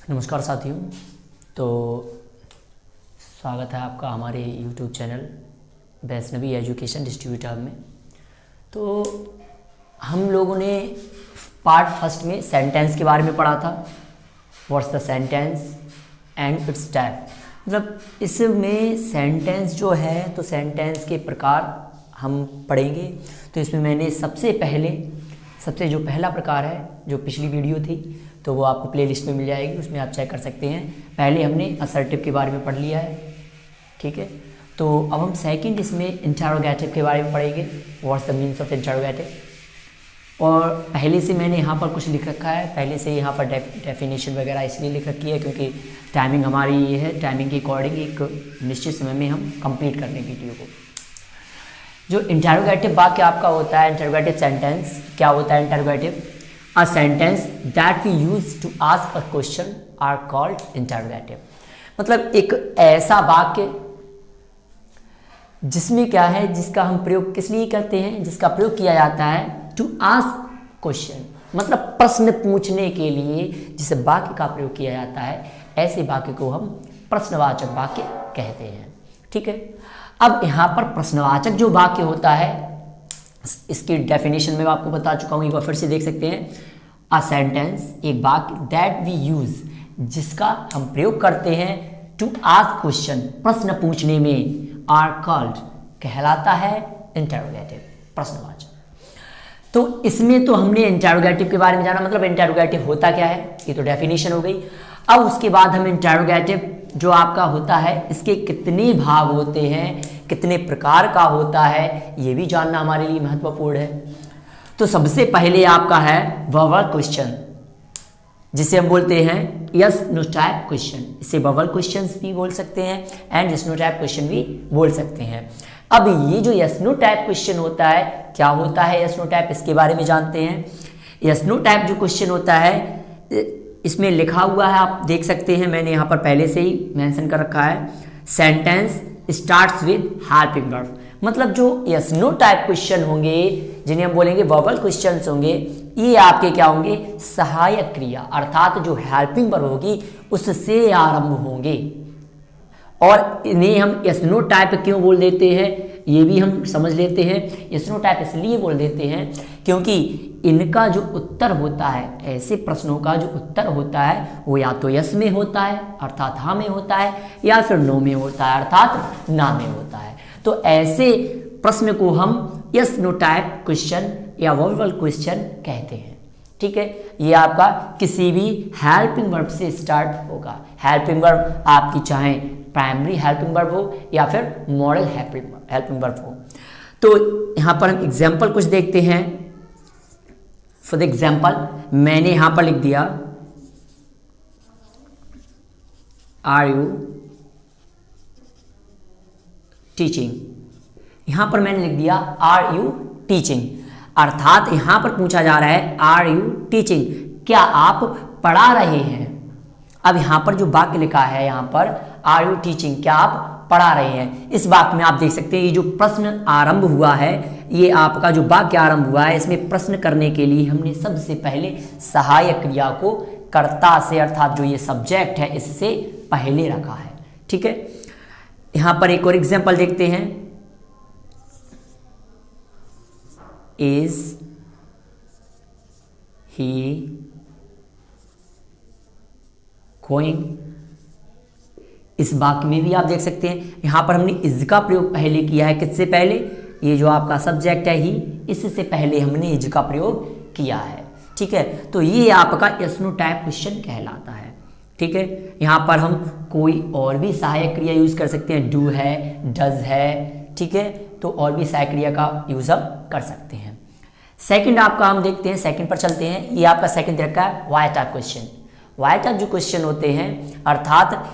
नमस्कार साथियों। तो स्वागत है आपका हमारे YouTube channel Vaishnavi education distributor में। तो हम लोगों ने पार्ट फर्स्ट में सेंटेंस के बारे में पढ़ा था। What's the sentence and it's type. मतलब इसमें सेंटेंस जो है तो सेंटेंस के प्रकार हम पढ़ेंगे। तो इसमें मैंने सबसे जो पहला प्रकार है, जो पिछली वीडियो थी तो वो आपको प्लेलिस्ट में मिल जाएगी, उसमें आप चेक कर सकते हैं। पहले हमने असर्टिव के बारे में पढ़ लिया है, ठीक है। तो अब हम सेकंड इसमें इंटरोगेटिव के बारे में पढ़ेंगे। What's the means of interrogative. और पहले से मैंने यहाँ पर कुछ लिख रखा है, पहले से यहाँ पर डेफिनेशन वगैरह इसलिए लिख रखी है क्योंकि टाइमिंग हमारी ये है, टाइमिंग के अकॉर्डिंग एक निश्चित समय में हम कंप्लीट कर लें वीडियो को। जो इंटरोगेटिव वाक्य आपका होता है, इंटरोगेटिव सेंटेंस क्या होता है? Interrogative a sentence that we use to ask a question are called interrogative. मतलब एक ऐसा वाक्य जिसमें क्या है, जिसका हम प्रयोग किस लिए करते हैं, जिसका प्रयोग किया जाता है टू आस्क क्वेश्चन, मतलब प्रश्न पूछने के लिए जिस वाक्य का प्रयोग किया जाता है, ऐसे वाक्य को हम प्रश्नवाचक वाक्य कहते हैं, ठीक है। अब यहाँ पर प्रश्नवाचक जो वाक्य होता है, इसकी डेफिनेशन में आपको बता चुका हूँ, एक बार फिर से देख सकते हैं। अ सेंटेंस, एक वाक्य दैट वी यूज, जिसका हम प्रयोग करते हैं टू आस्क क्वेश्चन, प्रश्न पूछने में, आर कॉल्ड, कहलाता है इंटरोगेटिव, प्रश्नवाचक। तो इसमें तो हमने इंटरोगेटिव के बारे में जाना, मतलब इंटरोगेटिव होता क्या है, ये तो डेफिनेशन हो गई। अब उसके बाद हम इंटरोगेटिव जो आपका होता है, इसके कितने भाग होते हैं, कितने प्रकार का होता है, ये भी जानना हमारे लिए महत्वपूर्ण है। तो सबसे पहले आपका है वर्बल क्वेश्चन, जिसे हम बोलते हैं यस नो टाइप क्वेश्चन। इसे वर्बल क्वेश्चंस भी बोल सकते हैं and yes no type question भी बोल सकते हैं। अब ये जो यस नो टाइप क्वेश्चन होता है, क्या होता है यस नो टाइप, इसके बारे में जानते हैं। यस नो टाइप जो क्वेश्चन होता है, इसमें लिखा हुआ है, आप देख सकते हैं, मैंने यहाँ पर पहले से ही मेंशन कर रखा है। Sentence starts with helping verb. मतलब जो यस नो टाइप क्वेश्चन होंगे, जिन्हें हम बोलेंगे वर्बल क्वेश्चंस होंगे, ये आपके क्या होंगे? सहायक क्रिया, अर्थात जो हेल्पिंग वर्ब होगी उससे आरंभ होंगे। और इन्हें हम यस नो टाइप क्यों बोल देते हैं, ये भी हम समझ लेते हैं। यस नो टाइप इसलिए बोल देते हैं क्योंकि इनका जो उत्तर होता है, ऐसे प्रश्नों का जो उत्तर होता है वो या तो यस में होता है अर्थात हाँ में होता है, या फिर नो में होता है अर्थात ना में होता है। तो ऐसे प्रश्न को हम यस नो टाइप क्वेश्चन या वर्बल क्वेश्चन कहते हैं, ठीक है। ये आपका किसी भी हेल्पिंग वर्ब से स्टार्ट होगा। हेल्पिंग वर्ब आपकी चाहे प्राइमरी हेल्पिंग वर्ब हो या फिर मॉडल हेल्पिंग वर्ब हो। तो यहाँ पर हम एग्जाम्पल कुछ देखते हैं। फॉर द एग्जाम्पल मैंने यहाँ पर लिख दिया आर यू टीचिंग। यहाँ पर मैंने लिख दिया आर यू टीचिंग, अर्थात यहाँ पर पूछा जा रहा है आर यू टीचिंग, क्या आप पढ़ा रहे हैं। अब यहाँ पर जो वाक्य लिखा है, यहाँ पर आर यू टीचिंग, क्या आप पढ़ा रहे हैं, इस वाक्य में आप देख सकते हैं ये जो प्रश्न आरंभ हुआ है, ये आपका जो वाक्य आरंभ हुआ है, इसमें प्रश्न करने के लिए हमने सबसे पहले सहायक क्रिया को कर्ता से, अर्थात जो ये सब्जेक्ट है, इससे पहले रखा है, ठीक है। यहाँ पर एक और एग्जाम्पल देखते हैं। Is he going. इस वाक्य में भी आप देख सकते हैं, यहां पर हमने इज का प्रयोग पहले किया है। किससे पहले? ये जो आपका सब्जेक्ट है ही, इससे पहले हमने इज का प्रयोग किया है, ठीक है। तो ये आपका यस नो टाइप क्वेश्चन कहलाता है, ठीक है। यहाँ पर हम कोई और भी सहायक क्रिया यूज कर सकते हैं, डू है, डज है, ठीक है। तो और भी सहायक क्रिया का यूज हम कर सकते हैं। सेकंड आपका हम देखते हैं, सेकंड पर चलते हैं। ये आपका सेकंड रखा है why type question. Why type जो क्वेश्चन होते हैं, अर्थात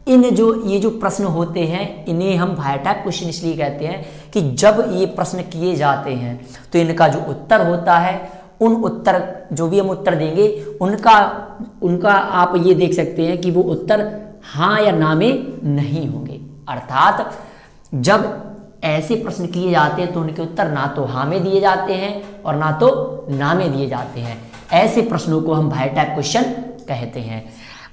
ये जो प्रश्न होते हैं, इन्हें हम वाई टाइप क्वेश्चन इसलिए कहते हैं कि जब ये प्रश्न किए जाते हैं तो इनका जो उत्तर होता है, उन उत्तर जो भी हम उत्तर देंगे उनका आप ये देख सकते हैं कि वो उत्तर हाँ या ना में नहीं होंगे। अर्थात जब ऐसे प्रश्न किए जाते हैं तो उनके उत्तर ना तो हाँ में दिए जाते हैं और ना तो ना में दिए जाते हैं। ऐसे प्रश्नों को हम वाई टाइप क्वेश्चन कहते हैं।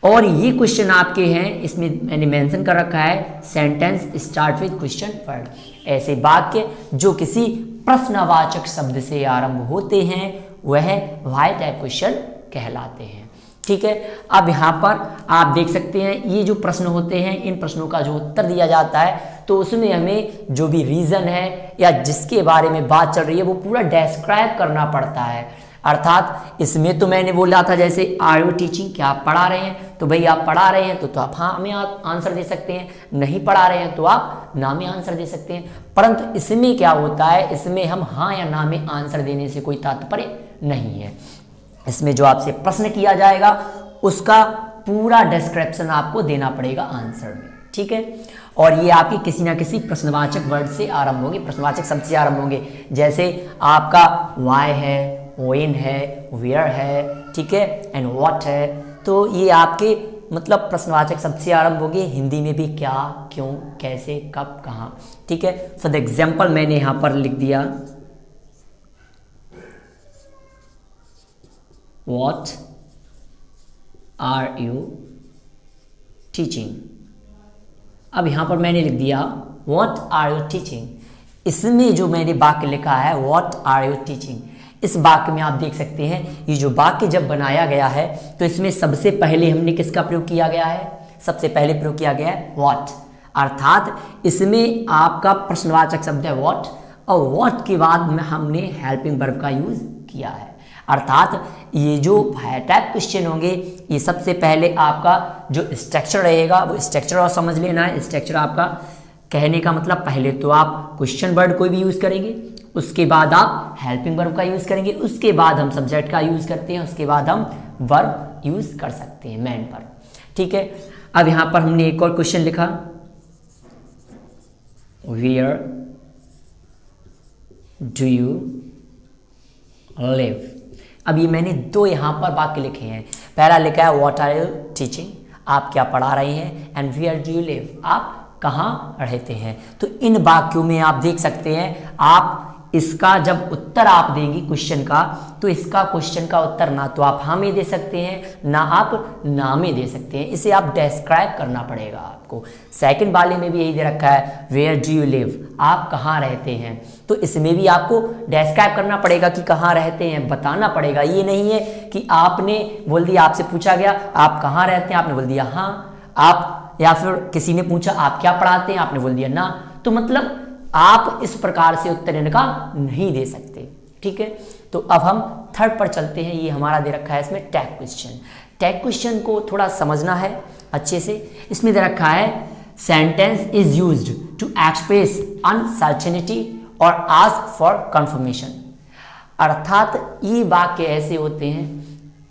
और ये क्वेश्चन आपके हैं, इसमें मैंने मेंशन कर रखा है sentence start with question word. ऐसे वाक्य जो किसी प्रश्नवाचक शब्द से आरंभ होते हैं वह वाई टाइप क्वेश्चन कहलाते हैं। ठीक है, अब यहाँ पर आप देख सकते हैं ये जो प्रश्न होते हैं, इन प्रश्नों का जो उत्तर दिया जाता है तो उसमें हमें जो भी रीजन है या जिसके बारे में बात चल रही है वो पूरा डिस्क्राइब करना पड़ता है। अर्थात इसमें तो मैंने बोला था जैसे आर यू टीचिंग, क्या आप पढ़ा रहे हैं, तो भाई आप पढ़ा रहे हैं तो आप हाँ में आप आंसर दे सकते हैं, नहीं पढ़ा रहे हैं तो आप ना में आंसर दे सकते हैं। परंतु इसमें क्या होता है, इसमें हम हाँ या ना में आंसर देने से कोई तात्पर्य नहीं है। इसमें जो आपसे प्रश्न किया जाएगा उसका पूरा डिस्क्रिप्शन आपको देना पड़ेगा आंसर में। ठीक है, और ये आपकी किसी ना किसी प्रश्नवाचक वर्ड से आरंभ होंगे, प्रश्नवाचक शब्द से आरंभ होंगे। जैसे आपका वाई है, व्हेन है, वेयर है, ठीक है, एंड व्हाट है, तो ये आपके मतलब प्रश्नवाचक शब्द से आरंभ होंगे। हिंदी में भी क्या, क्यों, कैसे, कब, कहाँ। ठीक है, फॉर द एग्जाम्पल मैंने यहाँ पर लिख दिया What are you teaching? अब यहाँ पर मैंने लिख दिया What are you teaching? इसमें जो मैंने वाक्य लिखा है What are you teaching, इस वाक्य में आप देख सकते हैं ये जो वाक्य जब बनाया गया है तो इसमें सबसे पहले हमने किसका प्रयोग किया गया है, सबसे पहले प्रयोग किया गया है what। अर्थात इसमें आपका प्रश्नवाचक शब्द है what और what के बाद में हमने हेल्पिंग वर्ब का यूज किया है। अर्थात ये जो टाइप क्वेश्चन होंगे ये सबसे पहले आपका जो स्ट्रक्चर रहेगा वो स्ट्रक्चर और समझ लेना है। स्ट्रक्चर आपका कहने का मतलब पहले तो आप क्वेश्चन वर्ड कोई भी यूज़ करेंगे, उसके बाद आप हेल्पिंग वर्ब का यूज़ करेंगे, उसके बाद हम सब्जेक्ट का यूज़ करते हैं, उसके बाद हम वर्ब यूज़ कर सकते हैं मैन पर। ठीक है, अब यहाँ पर हमने एक और क्वेश्चन लिखा वेयर डू यू लिव। अब ये मैंने दो यहाँ पर वाक्य लिखे हैं। पहला लिखा है व्हाट आर यू टीचिंग, आप क्या पढ़ा रहे हैं, and where do you live, आप कहाँ रहते हैं। तो इन वाक्यों में आप देख सकते हैं आप इसका जब उत्तर आप देंगी क्वेश्चन का तो इसका क्वेश्चन का उत्तर ना तो आप हाँ में दे सकते हैं ना आप ना में दे सकते हैं, इसे आप डिस्क्राइब करना पड़ेगा आपको। सेकंड वाले में भी यही दे रखा है वेयर डू यू लिव, आप कहाँ रहते हैं, तो इसमें भी आपको डिस्क्राइब करना पड़ेगा कि कहाँ रहते हैं, बताना पड़ेगा। ये नहीं है कि आपने बोल दिया, आपसे पूछा गया आप कहाँ रहते हैं, आपने बोल दिया हाँ, आप या फिर किसी ने पूछा आप क्या पढ़ाते हैं, आपने बोल दिया ना, तो मतलब आप इस प्रकार से उत्तर इनका नहीं दे सकते। ठीक है, तो अब हम थर्ड पर चलते हैं। ये हमारा दे रखा है इसमें टैग क्वेश्चन। टैग क्वेश्चन को थोड़ा समझना है अच्छे से। इसमें दे रखा है sentence is used to express uncertainty और आस्क फॉर कंफर्मेशन। अर्थात ये वाक्य ऐसे होते हैं,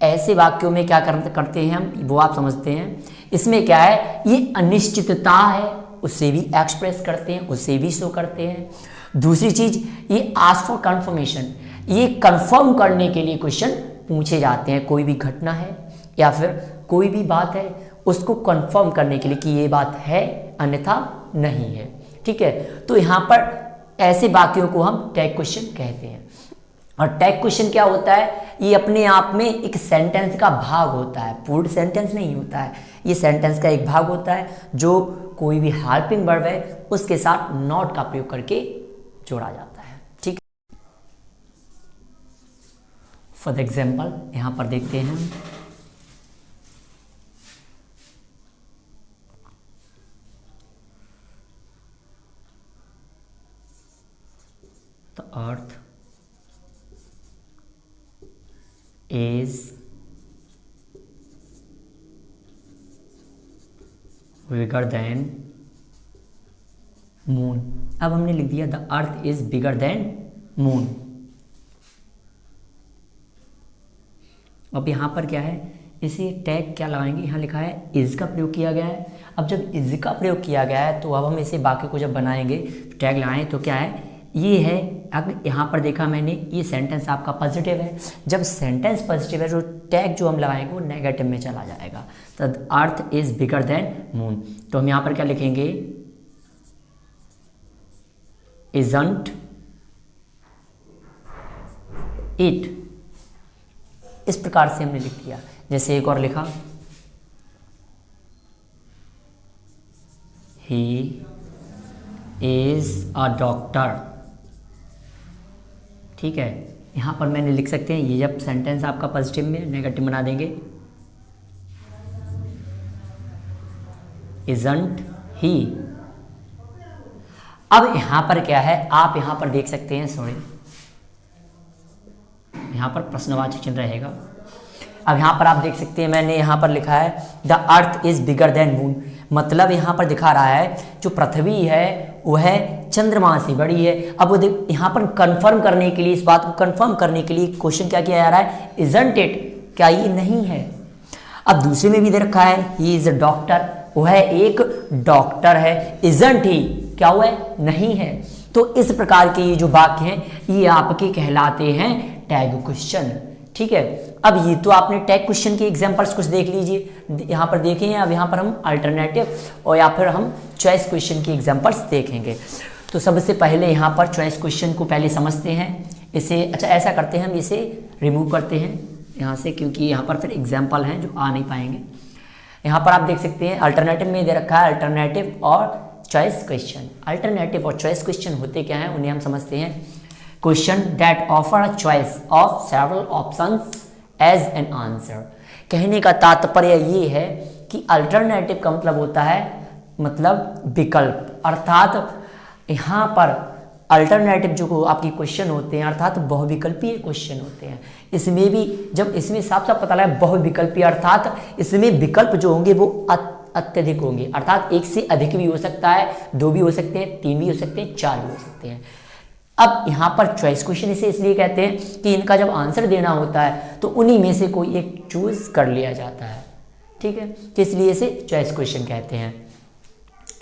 ऐसे वाक्यों में क्या करते हैं हम वो आप समझते हैं। इसमें क्या है, ये अनिश्चितता है उससे भी एक्सप्रेस करते हैं, उससे भी शो करते हैं। दूसरी चीज ये आस्क फॉर कंफर्मेशन, ये कंफर्म करने के लिए क्वेश्चन पूछे जाते हैं। कोई भी घटना है या फिर कोई भी बात है उसको कंफर्म करने के लिए कि ये बात है अन्यथा नहीं है। ठीक है, तो यहाँ पर ऐसे वाक्यों को हम टैग क्वेश्चन कहते हैं। और टैग क्वेश्चन क्या होता है, ये अपने आप में एक सेंटेंस का भाग होता है, पूर्ण सेंटेंस नहीं होता है। ये सेंटेंस का एक भाग होता है जो कोई भी हेल्पिंग वर्ब है उसके साथ नॉट का प्रयोग करके जोड़ा जाता है। ठीक, फॉर द एग्जाम्पल यहां पर देखते हैं the earth is bigger than moon। अब हमने लिख दिया the earth is bigger than moon. अब यहाँ पर क्या है, इसे टैग क्या लगाएंगे, यहाँ लिखा है इज का प्रयोग किया गया है। अब जब इज का प्रयोग किया गया है तो अब हम इसे वाक्य को जब बनाएंगे तो टैग लगाएं तो क्या है, ये है। अब यहाँ पर देखा मैंने ये सेंटेंस आपका पॉजिटिव है। जब सेंटेंस पॉजिटिव है तो टैग जो हम लगाएंगे वो नेगेटिव में चला जाएगा। तो earth is bigger than moon, तो हम यहाँ पर क्या लिखेंगे, इजंट इट। इस प्रकार से हमने लिख दिया। जैसे एक और लिखा ही इज़ अ डॉक्टर। ठीक है, यहाँ पर मैंने लिख सकते हैं, ये जब सेंटेंस आपका पॉजिटिव में नेगेटिव बना देंगे, इजंट ही। अब यहाँ पर क्या है, आप यहाँ पर देख सकते हैं, सॉरी, यहाँ पर प्रश्नवाचक चिन्ह रहेगा। अब यहाँ पर आप देख सकते हैं, मैंने यहाँ पर लिखा है the earth is bigger than moon, मतलब यहाँ पर दिखा रहा है जो पृथ्वी है वह चंद्रमा से बड़ी है। अब वो यहाँ पर कंफर्म करने के लिए, इस बात को कंफर्म करने के लिए क्वेश्चन क्या किया जा रहा है, इजंट इट, क्या ये नहीं है। अब दूसरे में भी दे रखा है ही इज अ डॉक्टर, वह एक डॉक्टर है, इजंट ही, क्या हुआ है, नहीं है। तो इस प्रकार के ये जो वाक्य हैं ये आपके कहलाते हैं टैग क्वेश्चन। ठीक है, अब ये तो आपने टैग क्वेश्चन के एग्जांपल्स कुछ देख लीजिए, यहाँ पर देखें। अब यहाँ पर हम अल्टरनेटिव और या फिर हम चॉइस क्वेश्चन के एग्जांपल्स देखेंगे। तो सबसे पहले यहाँ पर चॉइस क्वेश्चन को पहले समझते हैं इसे। अच्छा, ऐसा करते हैं, हम इसे रिमूव करते हैं यहाँ से, क्योंकि यहाँ पर फिर एग्जाम्पल हैं जो आ नहीं पाएंगे। यहाँ पर आप देख सकते हैं अल्टरनेटिव में दे रखा है अल्टरनेटिव और चॉइस क्वेश्चन। अल्टरनेटिव और चॉइस क्वेश्चन होते क्या हैं, उन्हें हम समझते हैं। Question that offer a choice of several options as an answer. कहने का तात्पर्य ये है कि अल्टरनेटिव का मतलब होता है मतलब विकल्प, अर्थात यहाँ पर अल्टरनेटिव जो आपकी क्वेश्चन होते हैं अर्थात बहुविकल्पीय क्वेश्चन होते हैं। इसमें भी जब इसमें साफ साफ पता लगा बहुविकल्पीय, अर्थात इसमें विकल्प जो होंगे वो अत्यधिक होंगे, अर्थात एक से अधिक भी हो सकता है, दो भी हो सकते हैं, तीन भी हो सकते हैं, चार भी हो सकते हैं। अब यहाँ पर चॉइस क्वेश्चन इसे इसलिए कहते हैं कि इनका जब आंसर देना होता है तो उन्हीं में से कोई एक चूज कर लिया जाता है। ठीक है, तो इसलिए इसे चॉइस क्वेश्चन कहते हैं।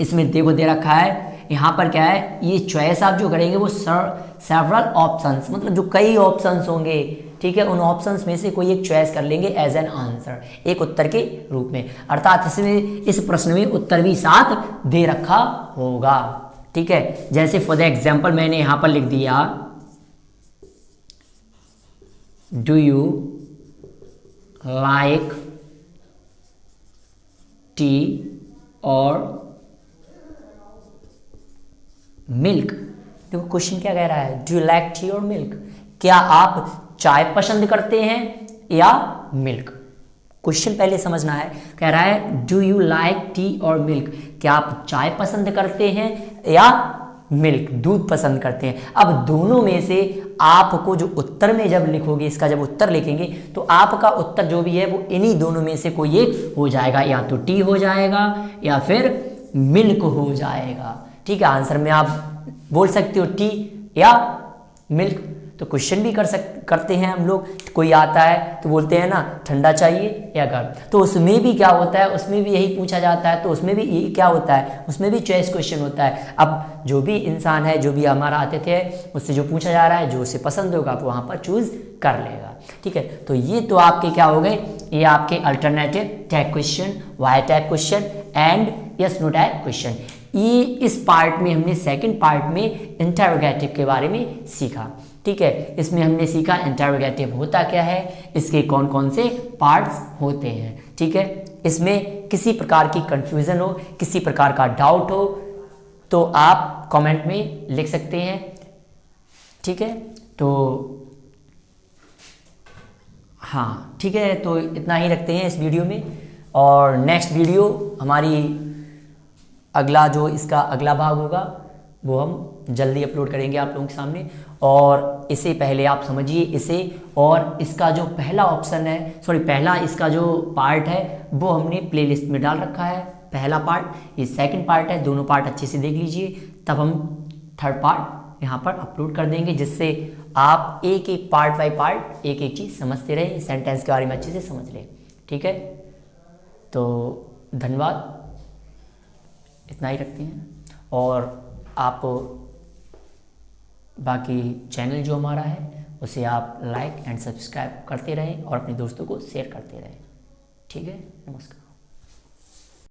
इसमें देखो दे रखा है यहाँ पर क्या है, ये चॉइस आप जो करेंगे वो सेवरल ऑप्शंस, मतलब जो कई ऑप्शंस होंगे, ठीक है, उन ऑप्शंस में से कोई एक चॉइस कर लेंगे एज एन आंसर, एक उत्तर के रूप में। अर्थात इसमें इस प्रश्न में उत्तर भी साथ दे रखा होगा। ठीक है, जैसे फॉर द एग्जाम्पल मैंने यहां पर लिख दिया डू यू लाइक टी और मिल्क। देखो क्वेश्चन क्या कह रहा है, डू यू लाइक टी और मिल्क, क्या आप चाय पसंद करते हैं या मिल्क। क्वेश्चन पहले समझना है, कह रहा है डू यू लाइक टी और मिल्क, क्या आप चाय पसंद करते हैं या मिल्क, दूध पसंद करते हैं। अब दोनों में से आपको जो उत्तर में जब लिखोगे, इसका जब उत्तर लिखेंगे तो आपका उत्तर जो भी है वो इन्हीं दोनों में से कोई एक हो जाएगा, या तो टी हो जाएगा या फिर मिल्क हो जाएगा। ठीक है, आंसर में आप बोल सकते हो टी या मिल्क। तो क्वेश्चन भी करते हैं हम लोग, कोई आता है तो बोलते हैं ना ठंडा चाहिए या गर्म, तो उसमें भी क्या होता है, उसमें भी यही पूछा जाता है, तो उसमें भी यही क्या होता है, उसमें भी चॉइस क्वेश्चन होता है। अब जो भी इंसान है, जो भी हमारा आतिथ्य है, उससे जो पूछा जा रहा है, जो उसे पसंद होगा वो वहाँ पर चूज कर लेगा। ठीक है, तो ये तो आपके क्या हो गए, ये आपके alternative tag question, why tag question and yes no tag question. ये इस पार्ट में हमने सेकंड पार्ट में इंटरोगेटिव के बारे में सीखा। ठीक है, इसमें हमने सीखा इंटरोगेटिव होता क्या है, इसके कौन कौन से पार्ट्स होते हैं। ठीक है, इसमें किसी प्रकार की कंफ्यूजन हो, किसी प्रकार का डाउट हो तो आप कमेंट में लिख सकते हैं। ठीक है, तो हाँ ठीक है, तो इतना ही रखते हैं इस वीडियो में, और नेक्स्ट वीडियो हमारी अगला जो इसका अगला भाग होगा वो हम जल्दी अपलोड करेंगे आप लोगों के सामने। और इसे पहले आप समझिए इसे, और इसका जो पहला ऑप्शन है, सॉरी पहला इसका जो पार्ट है वो हमने प्लेलिस्ट में डाल रखा है, पहला पार्ट, ये सेकंड पार्ट है, दोनों पार्ट अच्छे से देख लीजिए, तब हम थर्ड पार्ट यहाँ पर अपलोड कर देंगे, जिससे आप एक एक पार्ट बाय पार्ट एक एक चीज़ समझते रहे, सेंटेंस के बारे में अच्छे से समझ लें। ठीक है, तो धन्यवाद, इतना ही रखते हैं। और आप बाकी चैनल जो हमारा है उसे आप लाइक एंड सब्सक्राइब करते रहें और अपने दोस्तों को शेयर करते रहें। ठीक है, नमस्कार।